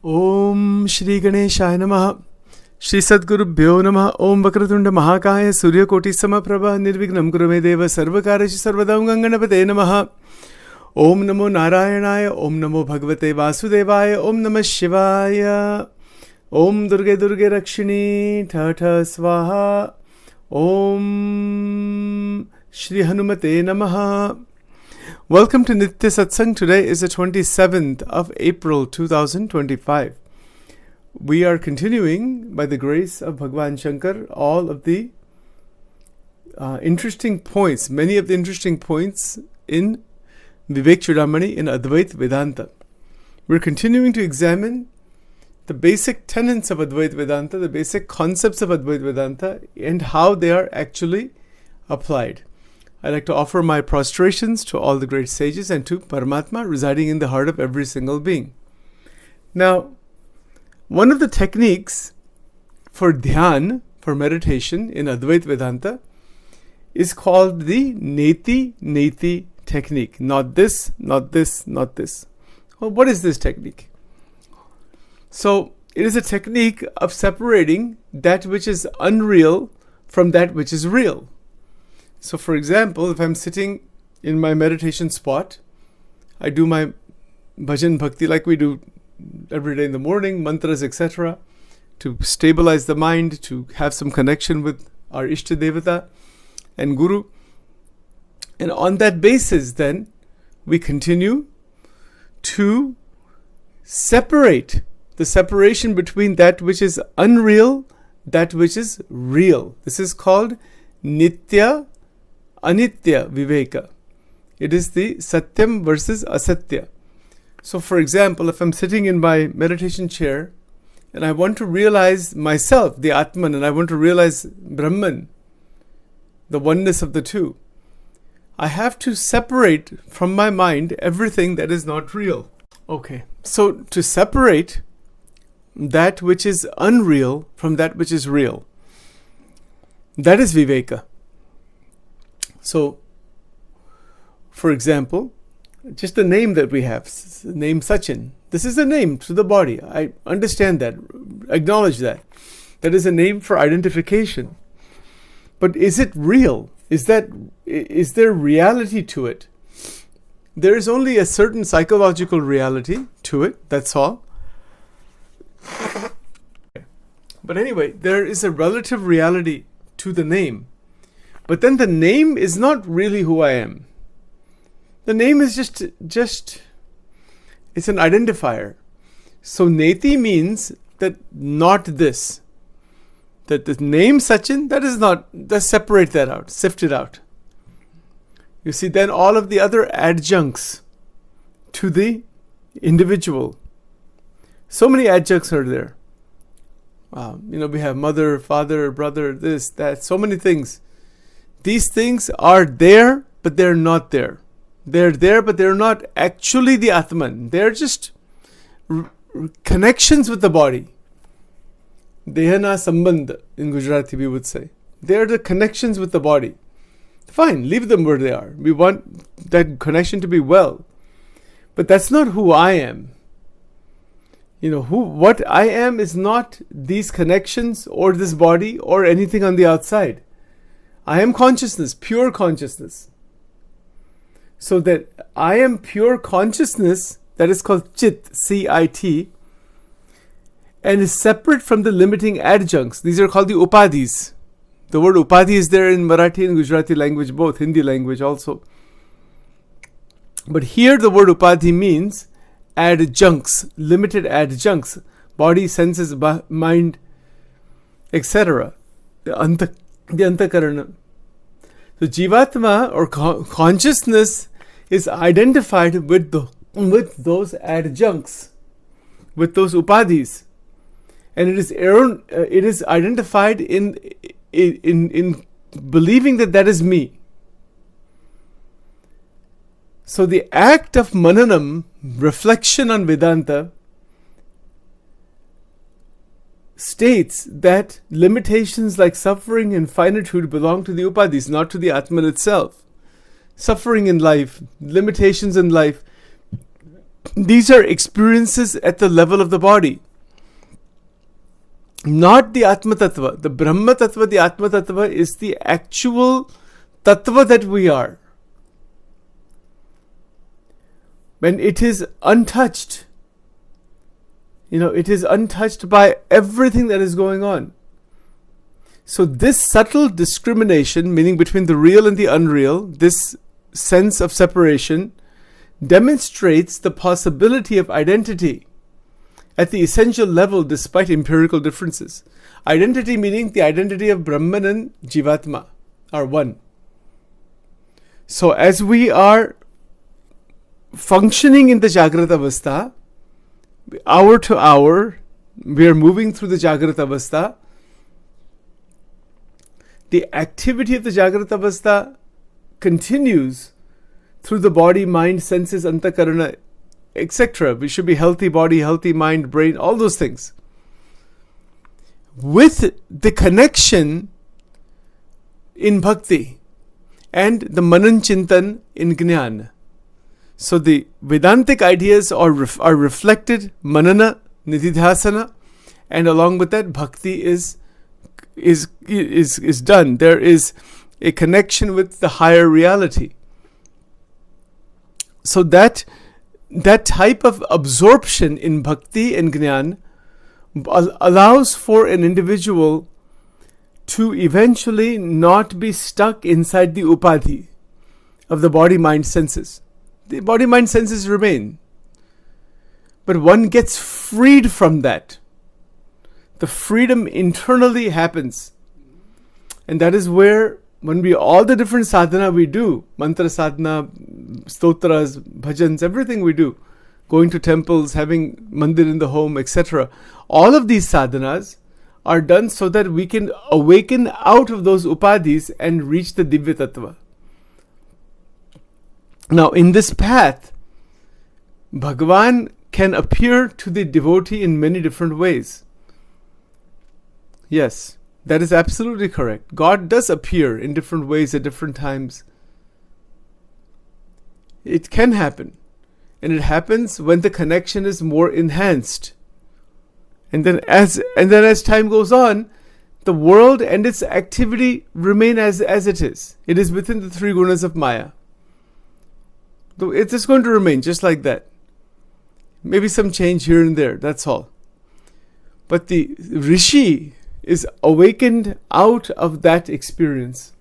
Om Shri Ganeshaya Namaha. Shri Sadgurubhyo Namaha. Om Vakratunda Mahakaya Surya Koti Samaprabha Nirvignam Kurume Deva Sarvakareshi Sarvadam Ganganapate Namaha. Om Namo Narayanaya. Om Namo Bhagavate Vasudevaya. Om Namah Shivaya. Om Durge Durge Rakshini Tata Swaha. Om Shri Hanumate Namaha. Welcome to Nitya Satsang. Today is the 27th of April 2025. We are continuing, by the grace of Bhagwan Shankar, all of the interesting points, many of the interesting points in Vivek Chudamani in Advait Vedanta. We're continuing to examine the basic tenets of Advait Vedanta, the basic concepts of Advait Vedanta, and how they are actually applied. I'd like to offer my prostrations to all the great sages and to Paramatma residing in the heart of every single being. Now, one of the techniques for dhyan, for meditation in Advait Vedanta, is called the Neti technique. Not this, not this, not this. Well, what is this technique? So, it is a technique of separating that which is unreal from that which is real. So, for example, if I'm sitting in my meditation spot, I do my bhajan bhakti like we do every day in the morning, mantras, etc., to stabilize the mind, to have some connection with our Ishta Devata and Guru. And on that basis, then, we continue to separate the separation between that which is unreal, that which is real. This is called Nitya Anitya Viveka. It is the Satyam versus Asatya. So, for example, if I'm sitting in my meditation chair and I want to realize myself, the Atman, and I want to realize Brahman, the oneness of the two, I have to separate from my mind everything that is not real. Okay, so to separate that which is unreal from that which is real, that is Viveka. So, for example, just the name that we have, the name Sachin. This is a name to the body. I understand that, acknowledge that. That is a name for identification. But is it real? Is there reality to it? There is only a certain psychological reality to it, that's all. But anyway, there is a relative reality to the name. But then the name is not really who I am. The name is just it's an identifier. So Neti means that not this. That the name Sachin, that is not, let's separate that out, sift it out. You see, then all of the other adjuncts to the individual. So many adjuncts are there. We have mother, father, brother, this, that, so many things. These things are there, but they're not there. They're there, but they're not actually the Atman. They're just connections with the body. Dehana Sambandha, in Gujarati we would say. They're the connections with the body. Fine, leave them where they are. We want that connection to be well. But that's not who I am. What I am is not these connections or this body or anything on the outside. I am consciousness, pure consciousness. So that I am pure consciousness, that is called Chit, C-I-T, and is separate from the limiting adjuncts. These are called the Upadhis. The word Upadhi is there in Marathi and Gujarati language, both, Hindi language also. But here the word Upadhi means adjuncts, limited adjuncts, body, senses, mind, etc. The Antakarana. So Jivatma or consciousness is identified with those adjuncts, with those upadhis, and it is identified in believing that is me. So the act of mananam, reflection on Vedanta, states that limitations like suffering and finitude belong to the upadhis, not to the Atman itself. Suffering in life, limitations in life, These are experiences at the level of the body. Not the Atma Tattva. The Brahma Tattva, the Atma Tattva is the actual Tattva that we are. When it is untouched, it is untouched by everything that is going on. So this subtle discrimination, meaning between the real and the unreal, this sense of separation, demonstrates the possibility of identity at the essential level despite empirical differences. Identity meaning the identity of Brahman and Jivatma are one. So as we are functioning in the Jagrata Avastha, hour to hour, we are moving through the Jagrata Avastha. The activity of the Jagrata Avastha continues through the body, mind, senses, antakarana, etc. We should be healthy body, healthy mind, brain, all those things. With the connection in bhakti and the manan chintan in jnana. So the Vedantic ideas are reflected, manana, nididhasana, and along with that, bhakti is done. There is a connection with the higher reality. So that type of absorption in bhakti and jnana allows for an individual to eventually not be stuck inside the upadhi of the body, mind, senses. The body, mind, senses remain. But one gets freed from that. The freedom internally happens. And that is where, when all the different sadhana we do, mantra sadhana, stotras, bhajans, everything we do, going to temples, having mandir in the home, etc. All of these sadhanas are done so that we can awaken out of those upadhis and reach the Divya Tattva. Now, in this path, Bhagavan can appear to the devotee in many different ways. Yes, that is absolutely correct. God does appear in different ways at different times. It can happen. And it happens when the connection is more enhanced. And then as time goes on, the world and its activity remain as it is. It is within the three gunas of Maya. It is going to remain just like that. Maybe some change here and there, that's all. But the Rishi is awakened out of that experience.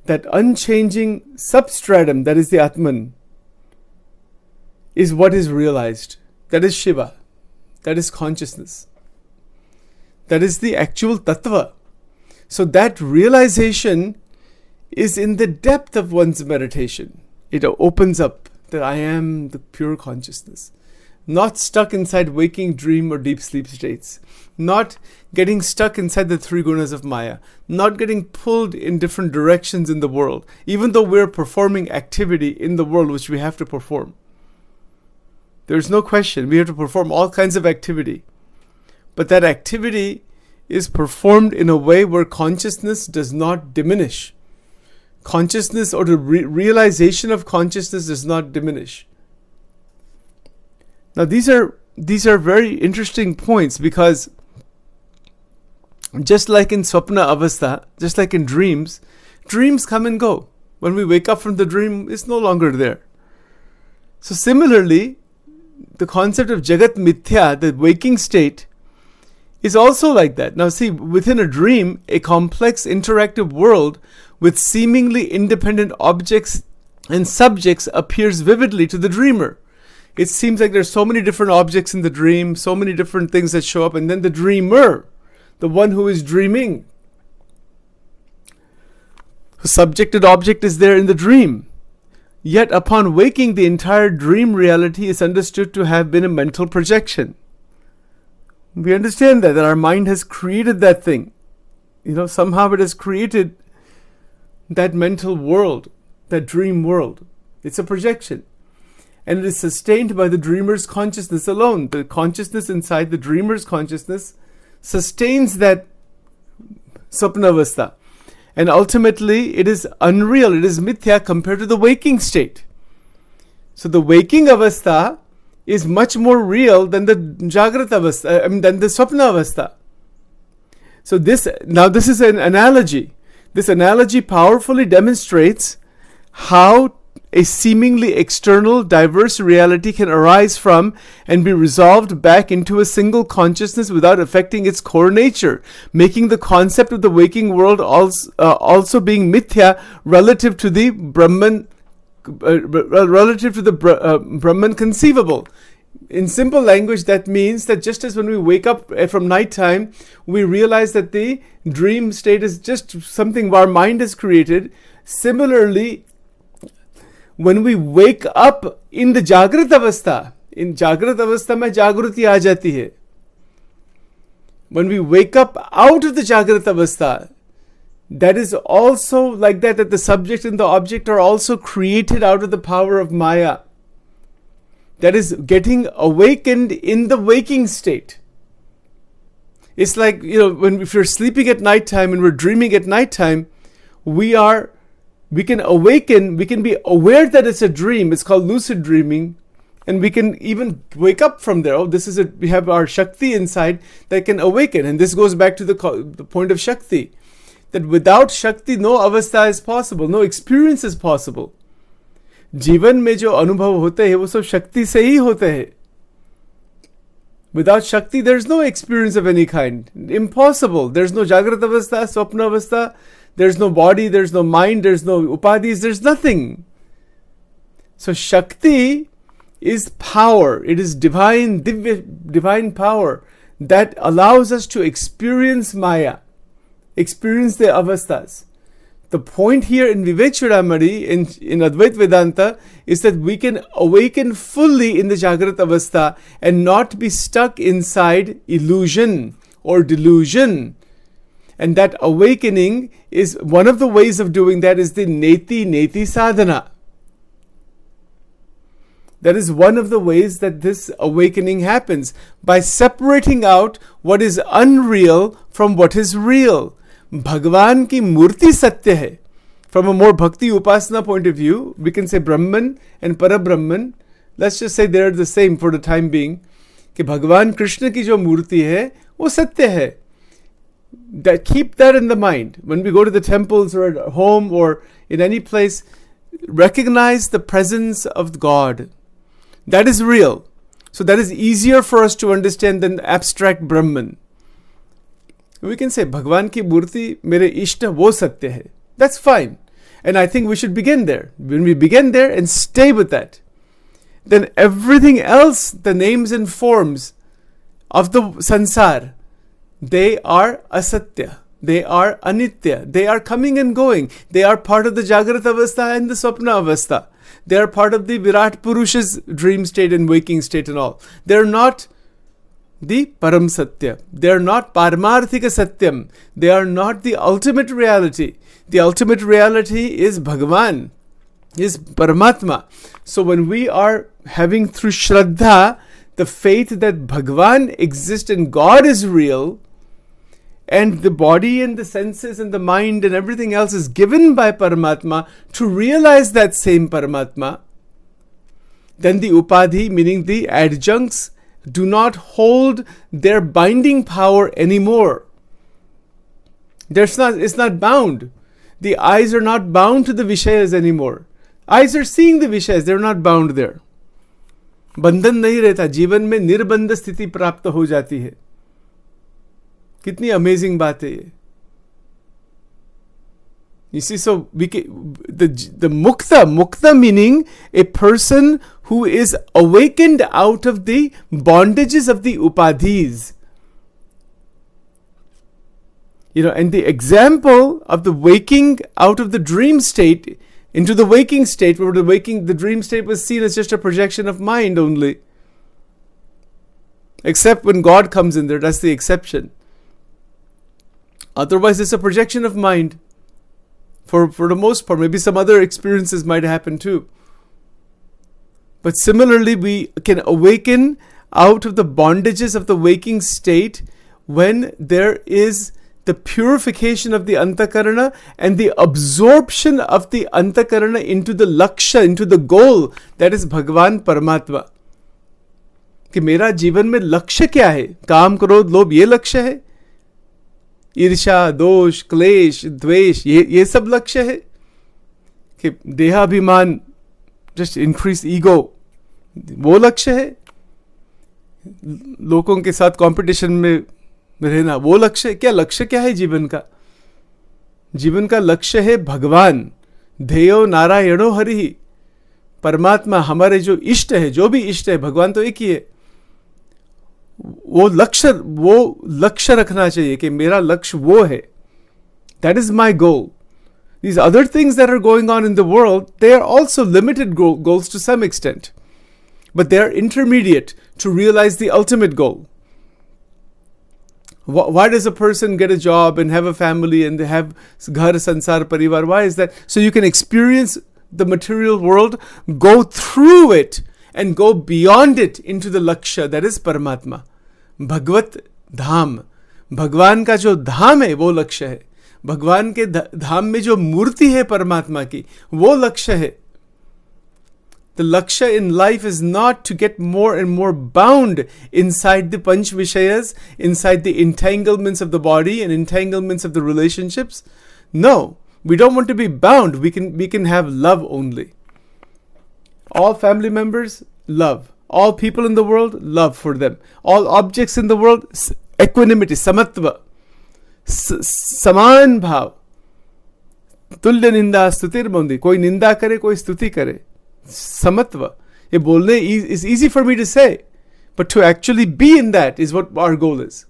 That unchanging substratum, that is the Atman, is what is realized. That is Shiva. That is consciousness. That is the actual Tattva. So that realization is in the depth of one's meditation. It opens up that I am the pure consciousness. Not stuck inside waking, dream or deep sleep states. Not getting stuck inside the three gunas of Maya. Not getting pulled in different directions in the world. Even though we're performing activity in the world which we have to perform. There's no question. We have to perform all kinds of activity. But that activity is performed in a way where consciousness does not diminish. Consciousness or the realization of consciousness does not diminish. Now these are very interesting points, because just like in Swapna Avastha, just like in dreams come and go. When we wake up from the dream, it's no longer there. So similarly, the concept of Jagat Mithya, the waking state, is also like that. Now see, within a dream, a complex interactive world with seemingly independent objects and subjects appears vividly to the dreamer. It seems like there's so many different objects in the dream, so many different things that show up, and then the dreamer, the one who is dreaming, the subject and object is there in the dream. Yet upon waking, the entire dream reality is understood to have been a mental projection. We understand that our mind has created that thing. Somehow it has created that mental world, that dream world. It's a projection. And it is sustained by the dreamer's consciousness alone. The consciousness inside the dreamer's consciousness sustains that Swapnavastha. And ultimately, it is unreal, it is mithya compared to the waking state. So the waking avastha is much more real than the Jagrat avastha, than the Swapna avastha. So this is an analogy. This analogy powerfully demonstrates how a seemingly external, diverse reality can arise from and be resolved back into a single consciousness without affecting its core nature, making the concept of the waking world also being mithya relative to the Brahman, Brahman conceivable. In simple language, that means that just as when we wake up from nighttime, we realize that the dream state is just something our mind has created. Similarly, when we wake up in the Jagrat avastha, in Jagrat avastha mein Jagruti aa jati hai. When we wake up out of the Jagrat avastha, that is also like that the subject and the object are also created out of the power of Maya. That is getting awakened in the waking state. It's like, if you're sleeping at nighttime and we're dreaming at nighttime, we can awaken, we can be aware that it's a dream. It's called lucid dreaming. And we can even wake up from there. We have our Shakti inside that can awaken. And this goes back to the point of Shakti. That without Shakti, no avastha is possible. No experience is possible. जीवन में जो अनुभव होते हैं वो सब शक्ति से ही होते हैं. Without Shakti, there's no experience of any kind. Impossible. There's no Jagrat avastha, Swapna avastha. There's no body, there's no mind, there's no upadhis, there's nothing. So Shakti is power. It is divine power that allows us to experience Maya, experience the avasthas. The point here in Vivek Chudamani, in Advait Vedanta, is that we can awaken fully in the Jagrat avastha and not be stuck inside illusion or delusion. And that awakening is one of the ways of doing that is the neti sadhana. That is one of the ways that this awakening happens, by separating out what is unreal from what is real. Bhagwan ki murti satya hai. From a more bhakti upasana point of view, we can say Brahman and Parabrahman. Let's just say they're the same for the time being. Ki Bhagwan Krishna ki jo murti hai, wo satya hai. Keep that in the mind. When we go to the temples or at home or in any place, recognize the presence of God. That is real. So that is easier for us to understand than abstract Brahman. We can say, Bhagwan ki murti mere ishta wo satya hai. That's fine. And I think we should begin there. When we begin there and stay with that, then everything else, the names and forms of the sansar, they are asatya. They are anitya. They are coming and going. They are part of the Jagrat avastha and the Swapna avastha. They are part of the Virat Purusha's dream state and waking state and all. They are not the Param Satya. They are not Paramarthika Satyam. They are not the ultimate reality. The ultimate reality is Bhagavan, is Paramatma. So when we are having through Shraddha the faith that Bhagavan exists and God is real, and the body and the senses and the mind and everything else is given by Paramatma to realize that same Paramatma, then the upadhi, meaning the adjuncts, do not hold their binding power anymore. It's not bound. The eyes are not bound to the Vishayas anymore. Eyes are seeing the Vishayas, they're not bound there. बंधन नहीं रहता, जीवन में निर्बंध स्थिति प्राप्त हो जाती है. कितनी अमेजिंग बात है ये. You see, so the mukta meaning a person who is awakened out of the bondages of the upadhis. And the example of the waking out of the dream state into the waking state, where the dream state was seen as just a projection of mind only. Except when God comes in there, that's the exception. Otherwise, it's a projection of mind. For the most part, maybe some other experiences might happen too. But similarly, we can awaken out of the bondages of the waking state when there is the purification of the antakarana and the absorption of the antakarana into the laksha, into the goal, that is Bhagwan Paramatma. कि मेरा जीवन में लक्ष्य क्या है? काम क्रोध लोभ ये लक्ष्य है? ईर्ष्या दोष क्लेश द्वेष ये सब लक्ष्य है? कि देहाभिमान, जस्ट इंक्रीज ईगो, वो लक्ष्य है? लोगों के साथ कंपटीशन में रहना, वो लक्ष्य है? क्या लक्ष्य क्या है जीवन का? जीवन का लक्ष्य है भगवान, ध्येयो नारायणो हरिः, परमात्मा, हमारे जो इष्ट है, जो भी इष्ट है, भगवान तो एक ही है। वो लक्ष्य रखना चाहिए कि मेरा लक्ष्य वो है, that is my goal. These other things that are going on in the world, they are also limited goals to some extent, but they are intermediate to realize the ultimate goal. Why does a person get a job and have a family and they have ghar, sansar, parivar? Why is that? So you can experience the material world, go through it and go beyond it into the lakshya, that is Paramatma. Bhagvat Dham. भगवान का जो धाम है वो लक्ष्य है. भगवान के धाम में जो मूर्ति है परमात्मा की, वो लक्ष्य है. The laksha in life is not to get more and more bound inside the panch vishayas, inside the entanglements of the body and entanglements of the relationships. No, we don't want to be bound. We can have love only. All family members, love. All people in the world, love for them. All objects in the world, equanimity, samatva, saman bhav. तुल्य निंदा स्तुतिर्बंदी. कोई निंदा करे, कोई स्तुति करे. Samatva. ये बोलने is easy for me to say, but to actually be in that is what our goal is.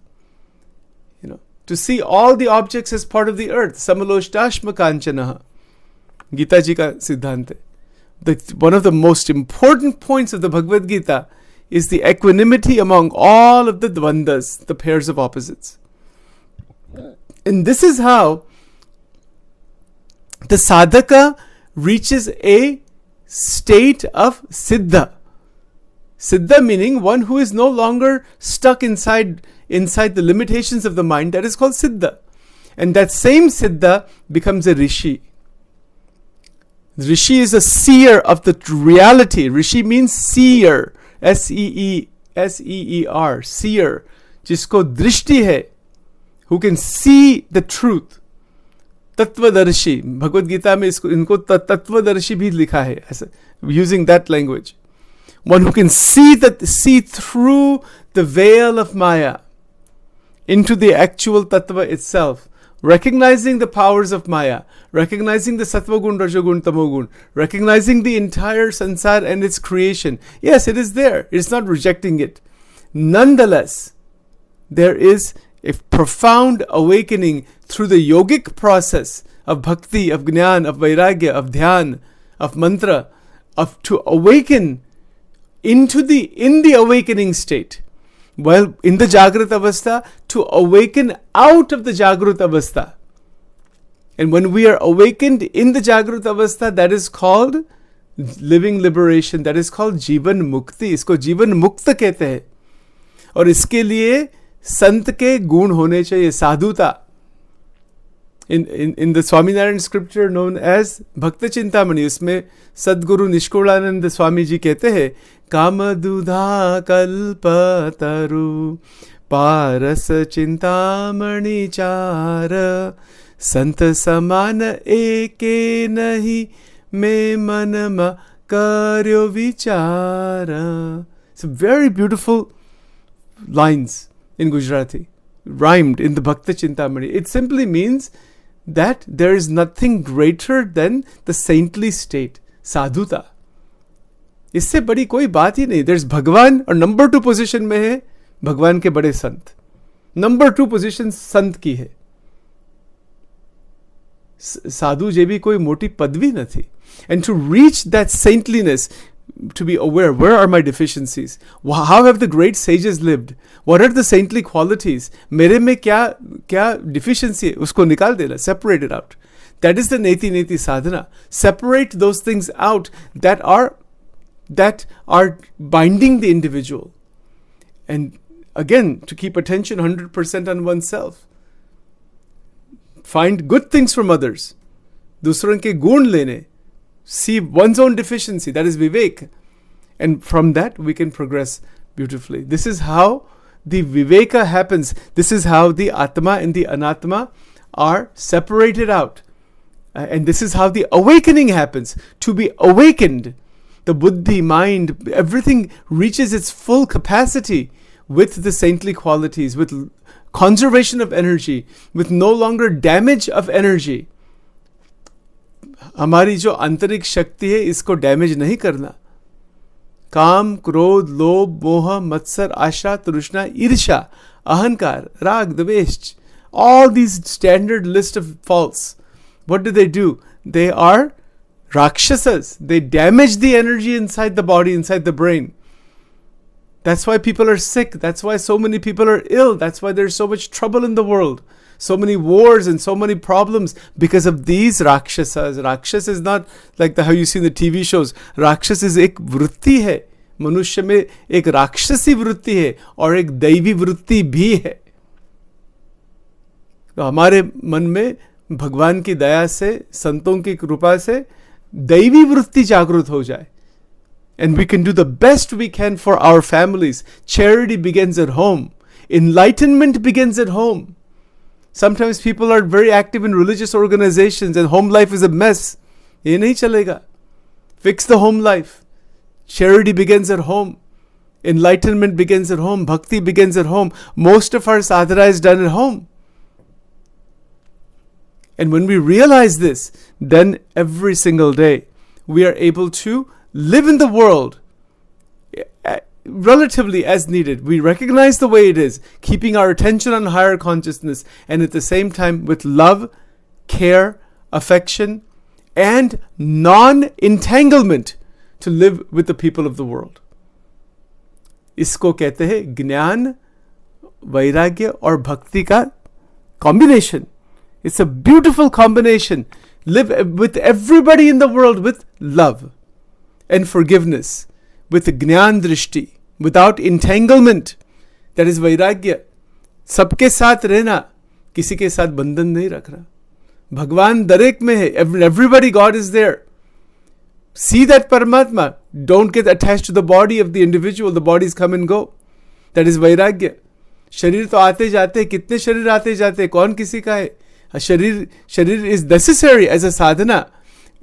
You know, to see all the objects as part of the earth. Samaloshtasma kanchanaha. Gita ji ka siddhant hai. One of the most important points of the Bhagavad Gita is the equanimity among all of the dvandas, the pairs of opposites. And this is how the sadhaka reaches a state of siddha. Siddha meaning one who is no longer stuck inside the limitations of the mind. That is called siddha. And that same siddha becomes a rishi. Rishi is a seer of the reality. Rishi means seer. S-E-E-R. Seer. जिसको दृष्टि है. Who can see the truth. तत्वदर्शी. भगवद गीता में इनको तत्वदर्शी भी लिखा है. Using that language. One who can see through the veil of Maya into the actual tattva itself. Recognizing the powers of Maya, recognizing the Sattva Gun, Rajagun, Tamogun, recognizing the entire sansar and its creation. Yes, it is there. It's not rejecting it. Nonetheless, there is a profound awakening through the yogic process of bhakti, of jnana, of vairagya, of dhyan, of mantra, to awaken in the awakening state. Well, in the Jagrat Avastha, to awaken out of the Jagrat Avastha. And when we are awakened in the Jagrat Avastha, that is called living liberation. That is called Jivan Mukti. इसको जीवन मुक्त कहते हैं. और इसके लिए संत के गुण होने चाहिए, साधुता. In the Swaminarayan scripture known as Bhakta Chintamani, उसमें सदगुरु निष्कुलानंद स्वामी जी कहते हैं, कामदुधा कल्पतरु पारस चिंतामणि चार संत समान एके नहीं में मन कार्यो विचार. It's very beautiful lines in Gujarati, rhymed in the Bhakta Chintamani. It simply means that there is nothing greater than the saintly state, sadhuta. इससे बड़ी कोई बात ही नहीं. There's भगवान और नंबर 2 पोजीशन में है भगवान के बड़े संत. नंबर 2 पोजीशन संत की है. साधु जे भी कोई मोटी पदवी न थी. And to reach that saintliness, to be aware, where are my deficiencies? How have the great sages lived? What are the saintly qualities? मेरे में क्या deficiency है? उसको निकाल देना, separate it out. That is the neti sadhana. Separate those things out that are binding the individual. And again, to keep attention 100% on oneself. find good things from others. दूसरों के गुण लेने. See one's own deficiency. That is Vivek. And from that, we can progress beautifully. This is how the Viveka happens. This is how the Atma and the Anatma are separated out. And this is how the awakening happens. To be awakened, the Buddhi, mind, everything reaches its full capacity with the saintly qualities, with conservation of energy, with no longer damage of energy. हमारी जो आंतरिक शक्ति है, इसको damage नहीं करना. काम, क्रोध, लोभ, मोह, मत्सर, आशा, तृष्णा, ईर्ष्या, अहंकार, राग, द्वेष, all these standard list of faults. What do? They are rakshasas. They damage the energy inside the body, inside the brain. That's why people are sick. That's why so many people are ill. That's why there's so much trouble in the world. So many wars and so many problems because of these rakshasas. Rakshas is not like how you see in the TV shows. Rakshas is एक वृत्ति है. मनुष्य में एक राक्षसी वृत्ति है और एक दैवी वृत्ति भी है. तो हमारे मन में भगवान की दया से, संतों की कृपा से दैवी वृत्ति जागृत हो जाए. And we can do the best we can for our families. Charity begins at home. Enlightenment begins at home. Sometimes people are very active in religious organizations and home life is a mess. ये नहीं चलेगा. Fix the home life. Charity begins at home. Enlightenment begins at home. Bhakti begins at home. Most of our sadhana is done at home. And when we realize this, then every single day we are able to live in the world relatively as needed. We recognize the way it is, keeping our attention on higher consciousness, and at the same time with love, care, affection, and non-entanglement to live with the people of the world. इसको कहते हैं ज्ञान, वैराग्य और भक्ति का combination. It's a beautiful combination. Live with everybody in the world with love and forgiveness, with Jnana Drishti, without entanglement. That is Vairagya. सबके साथ रहना, किसी के साथ बंधन नहीं रखना. भगवान दरेक में है. Everybody, God is there. See that Paramatma. Don't get attached to the body of the individual. The bodies come and go. That is Vairagya. शरीर तो आते जाते, कितने शरीर आते जाते, कौन किसी का है. शरीर is necessary as a sadhana.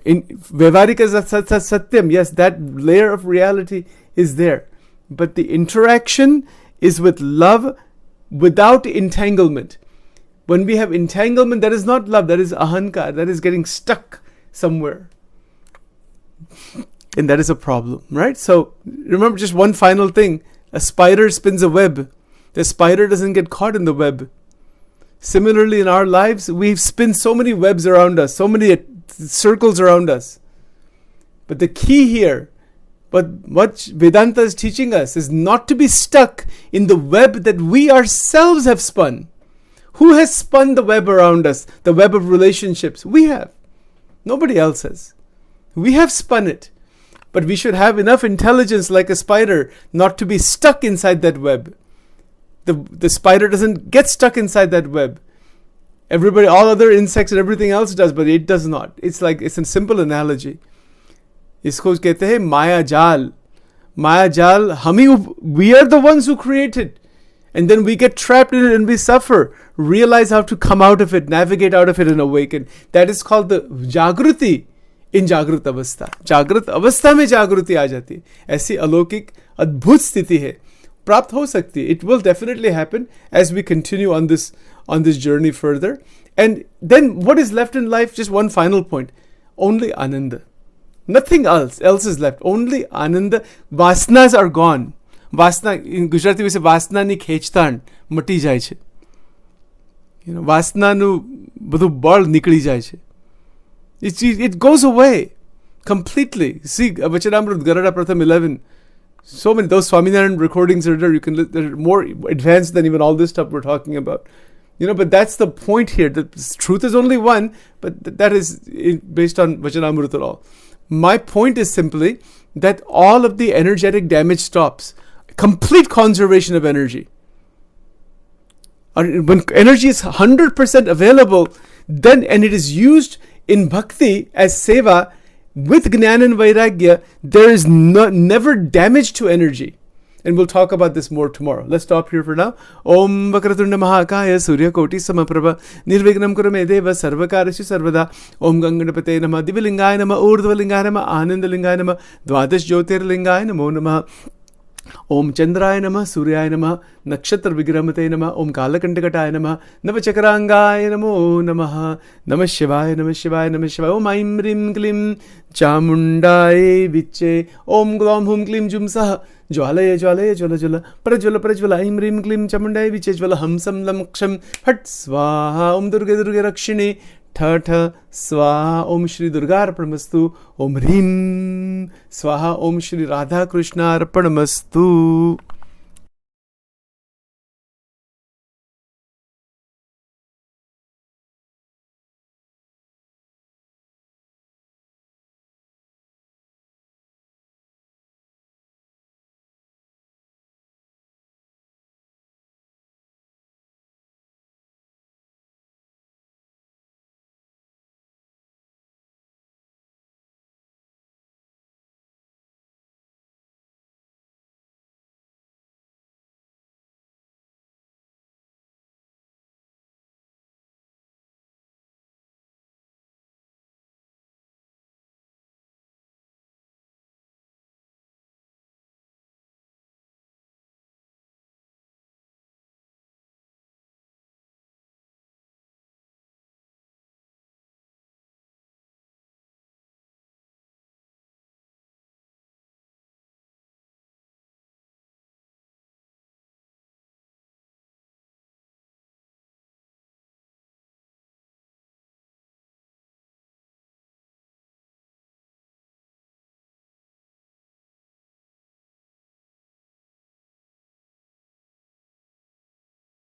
In Vyavaharika Satyam, yes, that layer of reality is there. But the interaction is with love without entanglement. When we have entanglement, that is not love, that is ahankar, that is getting stuck somewhere. And that is a problem, right? So remember just one final thing. A spider spins a web. The spider doesn't get caught in the web. Similarly, in our lives, we spin so many webs around us, so many circles around us. But the key here, but what Vedanta is teaching us, is not to be stuck in the web that we ourselves have spun. Who has spun the web around us, the web of relationships? We have. Nobody else has. We have spun it. But we should have enough intelligence like a spider not to be stuck inside that web. The spider doesn't get stuck inside that web. Everybody, all other insects and everything else does, but it does not. It's a simple analogy. इसको कहते हैं माया जाल. माया जाल, we are the ones who create it. And then we get trapped in it and we suffer. Realize how to come out of it, navigate out of it and awaken. That is called the Jagruti in Jagrat Avastha. Jagrat Avastha में जागृति आ जाती है. ऐसी अलौकिक अद्भुत स्थिति है. प्राप्त हो सकती है. It will definitely happen as we continue on this journey further. And then what is left in life? Just one final point. Only Ananda. Nothing else is left. Only Ananda. Vasanas are gone. Vasana, in Gujarati we say Vasana ni khechtan, mati જાય છે. Vasanaનું બધું બળ નીકળી જાય છે. It goes away completely. See, Vachanamrut Garada Pratham 11. So many, those Swaminarayan recordings are there. They're more advanced than even all this stuff we're talking about. But that's the point here. The truth is only one, but that is based on Vachanamrut at all. My point is simply that all of the energetic damage stops. Complete conservation of energy. When energy is 100% available, then and it is used in bhakti as seva with Jnana and Vairagya, there is never damage to energy. And we'll talk about this more tomorrow. Let's stop here for now. Om Vakratunda Mahakaya Surya Koti Samaprabha Nirvignam Kurame Deva Sarvakarishu Sarvada Om Ganganapate Nama Divilingaya Nama Urdhvalingaya Nama Anandalingaya Nama Dvadash Jyotirlingaya Namo Namaha Om Chandraya Namah Suryaya Namah Nakshatra Vigramate Namah Om Kalakandakataya Namah Navachakrangaya Namo Namaha Namah Shivaya Namah Shivaya Namah Shivaya Om Aim Rim Klim Chamundaye Viche Om Glom Hum Klim Jumsah Jwalaya Jwalaya Jwala Jwala Prajwala Prajwala Aim Rim Klim Chamundaye Viche Jwala Hamsam Lam Ksham Phat Swaha Om Durga Durga Rakshini Tha Swaha Om Shri Durga Arpanamastu Om Hrim Swaha Om Shri Radha Krishna Arpanamastu.